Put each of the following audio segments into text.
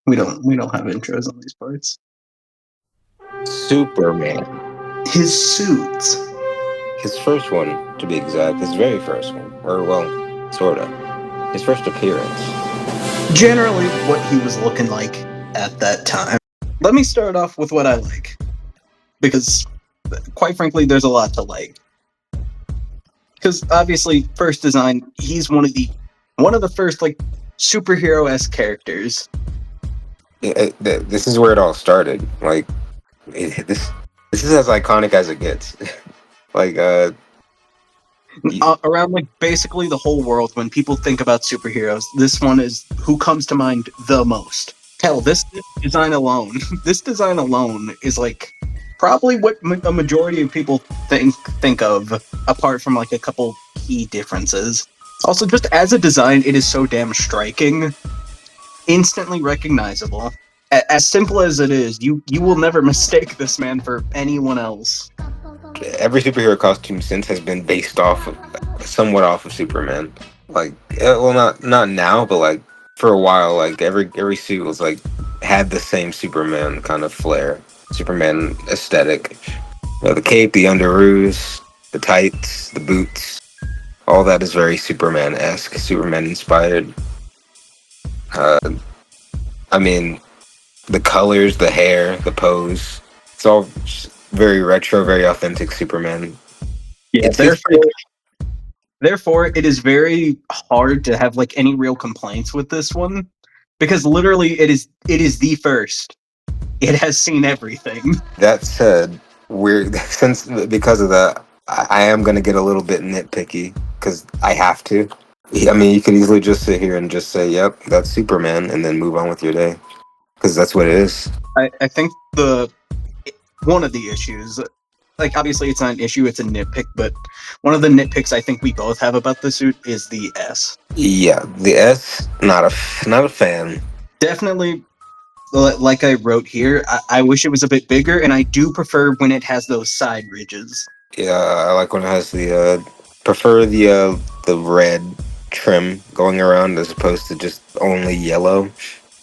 We don't have intros on these parts. Superman. His suit. His first one, to be exact. His very first one. Or, well, sorta. His first appearance. Generally, what he was looking like at that time. Let me start off with what I like, because, quite frankly, there's a lot to like. Because obviously, first design, he's one of the first like superhero-esque characters. This is where it all started. Like, this is as iconic as it gets. like, y- Around like basically the whole world, when people think about superheroes, this one is who comes to mind the most. Hell, this design alone, this design alone is like probably what a majority of people think of, apart from like a couple key differences. Also, just as a design, it is so damn striking, instantly recognizable. As simple as it is, you will never mistake this man for anyone else. every superhero costume since has been based off of, somewhat off of Superman. Like, well, not now, but like for a while, like every suit was like had the same Superman kind of flair, Superman aesthetic. The cape, the underoos, the tights, the boots, all that is very Superman esque, Superman inspired. Uh, I mean, the colors, the hair, the pose, it's all just very retro, very authentic Superman. Yeah, It's therefore, it is very hard to have like any real complaints with this one, because literally it is the first. It has seen everything. That said, we're since because of that, I am gonna get a little bit nitpicky because I have to. I mean, you could easily just sit here and just say, "Yep, that's Superman," and then move on with your day because that's what it is. I think the one of the issues, like obviously it's not an issue, it's a nitpick, but one of the nitpicks I think we both have about the suit is the S. Yeah, the S, not a fan. Definitely, like I wrote here, I wish it was a bit bigger, and I do prefer when it has those side ridges. Yeah, I like when it has the prefer the red trim going around as opposed to just only yellow.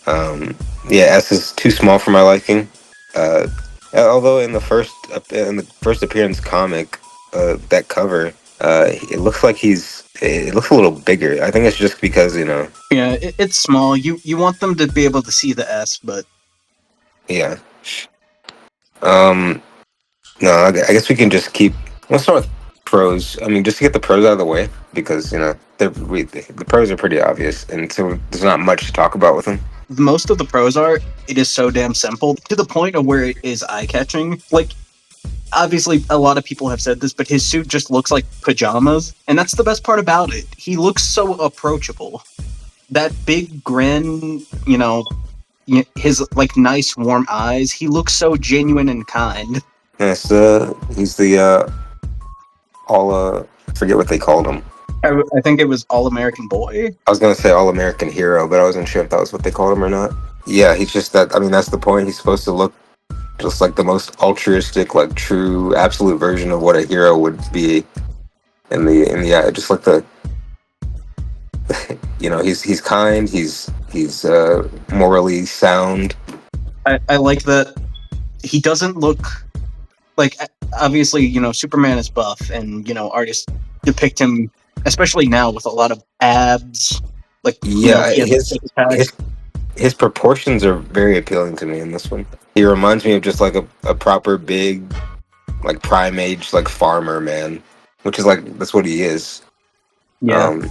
Um, yeah, S is too small for my liking. Uh, although in the first appearance comic, that cover, it looks like it looks a little bigger. I think it's just because Yeah, it's small. You want them to be able to see the S, but yeah. Um, no, I guess we can just keep. Let's start with pros. I mean, just to get the pros out of the way because the pros are pretty obvious, and so there's not much to talk about with them. most of the pros are, it is so damn simple to the point of where it is eye catching. Like, obviously, a lot of people have said this, but his suit just looks like pajamas, and that's the best part about it. He looks so approachable. That big grin, his like nice warm eyes. He looks so genuine and kind. Yes, he's the all I forget what they called him. I think it was All American Boy. I was gonna say All American Hero, but I wasn't sure if that was what they called him or not. Yeah, he's just that. I mean, that's the point. He's supposed to look just like the most altruistic, like true, absolute version of what a hero would be just like the he's kind, he's morally sound. I like that he doesn't look like, obviously, Superman is buff, and artists depict him, especially now, with a lot of abs. Like, Yeah, he has a six pack. his proportions are very appealing to me in this one. He reminds me of just like a proper big like prime age like farmer man, which is like that's what he is. Yeah, Um,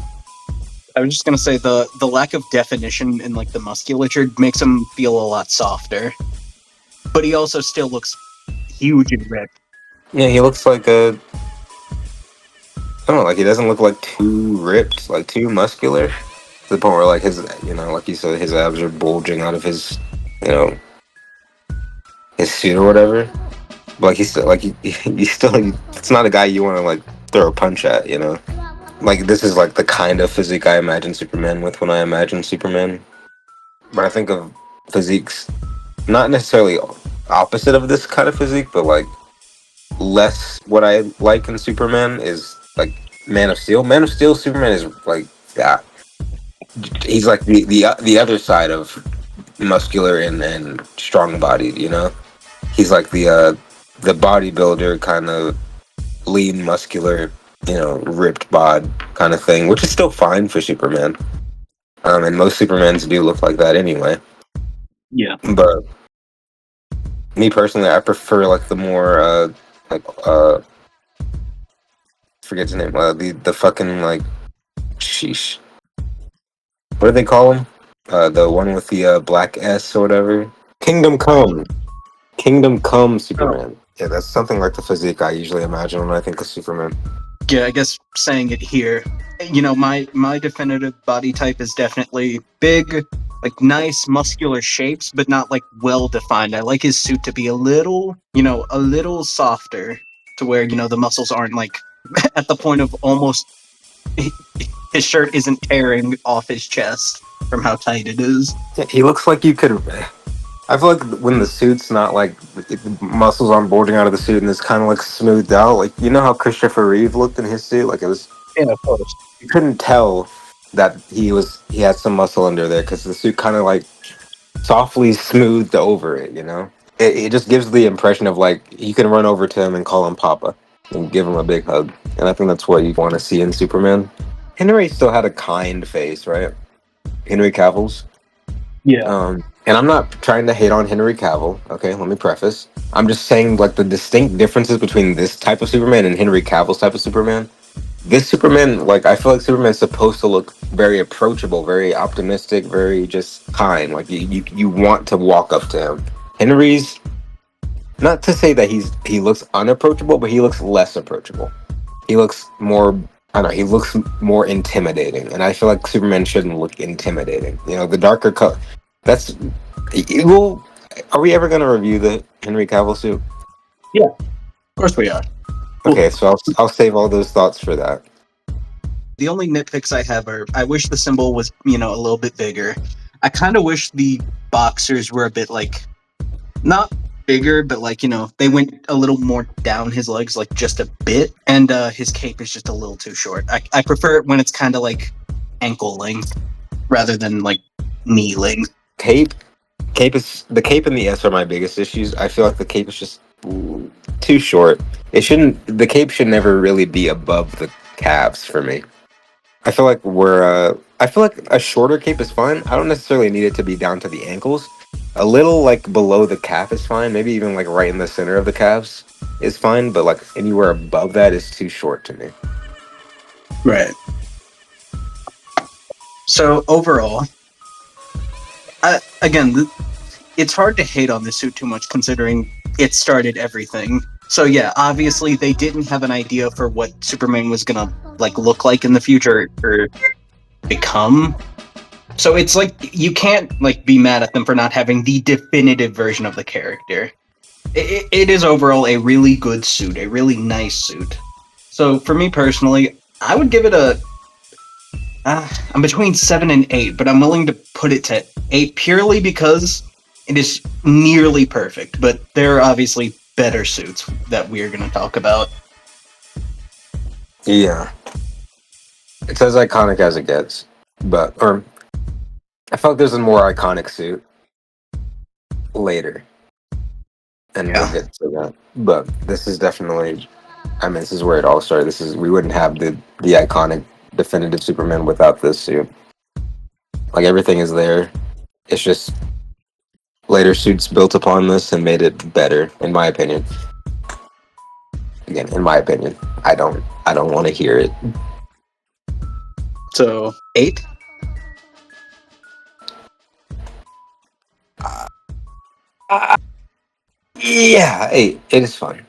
I was just gonna say the lack of definition in like the musculature makes him feel a lot softer, but he also still looks huge and ripped. yeah, he looks like I don't know, like he doesn't look like too ripped, like too muscular, to the point where like his, like you said, his abs are bulging out of you know, his suit or whatever. But like he's still like he still it's not a guy you want to like throw a punch at. Like this is like the kind of physique I imagine Superman with when I imagine Superman. But I think of physiques not necessarily opposite of this kind of physique, but like less what I like in Superman is like Man of Steel. Man of Steel Superman is like yeah, he's like the other side of muscular and strong bodied. You know, he's like the bodybuilder kind of lean, muscular, ripped bod kind of thing, which is still fine for Superman. And most Supermans do look like that anyway. Yeah. But me personally, I prefer like the more like forget his name. The fucking like sheesh. What do they call him? The one with the black S or whatever. Kingdom Come. Kingdom Come Oh. Superman. Yeah, that's something like the physique I usually imagine when I think of Superman. Yeah, I guess saying it here, my definitive body type is definitely big, like nice muscular shapes, but not like well defined. I like his suit to be a little softer, to where the muscles aren't like at the point of almost his shirt isn't tearing off his chest from how tight it is. Yeah, he looks like you could. I feel like when the suit's not like the muscles aren't bulging out of the suit and it's kind of like smoothed out, like you know how Christopher Reeve looked in his suit, like it was Yeah, of course. you couldn't tell that he had some muscle under there because the suit kind of like softly smoothed over it. It just gives the impression of like you can run over to him and call him Papa and give him a big hug, and I think that's what you want to see in Superman. Henry still had a kind face, right? Henry Cavill's. Yeah. And I'm not trying to hate on Henry Cavill. Okay, let me preface. I'm just saying like the distinct differences between this type of Superman and Henry Cavill's type of Superman. This Superman, like I feel like Superman's supposed to look very approachable, very optimistic, very just kind. Like you want to walk up to him. Henry's not to say that he looks unapproachable, but he looks less approachable. He looks more I don't know, he looks more intimidating. And I feel like Superman shouldn't look intimidating. The darker color that's well, are we ever going to review the Henry Cavill suit? Yeah, of course we are. Well, Okay, so I'll save all those thoughts for that. the only nitpicks I have are I wish the symbol was, a little bit bigger. I kind of wish the boxers were a bit like not bigger, but like, they went a little more down his legs, like just a bit. And his cape is just a little too short. I prefer it when it's kind of like ankle length rather than like knee length. Cape, the cape and the S are my biggest issues. I feel like the cape is just too short. The cape should never really be above the calves for me. I feel like a shorter cape is fine. I don't necessarily need it to be down to the ankles. A little like below the calf is fine. Maybe even like right in the center of the calves is fine. But like anywhere above that is too short to me. Right. So overall, it's hard to hate on this suit too much considering it started everything. So yeah, obviously they didn't have an idea for what Superman was gonna like look like in the future or become. So it's like you can't like be mad at them for not having the definitive version of the character. It is overall a really good suit, a really nice suit. So for me personally, I would give it I'm between 7 and 8, but I'm willing to put it to 8 purely because it is nearly perfect. But there are obviously better suits that we are going to talk about. Yeah, it's as iconic as it gets. Or I felt like there's a more iconic suit later, and we'll Yeah. get to that. But this is definitely, I mean, this is where it all started. We wouldn't have the iconic definitive Superman without this suit. Like everything is there. It's just later suits built upon this and made it better, in my opinion. Again, in my opinion, I don't want to hear it. So 8. Yeah, hey, it is fun.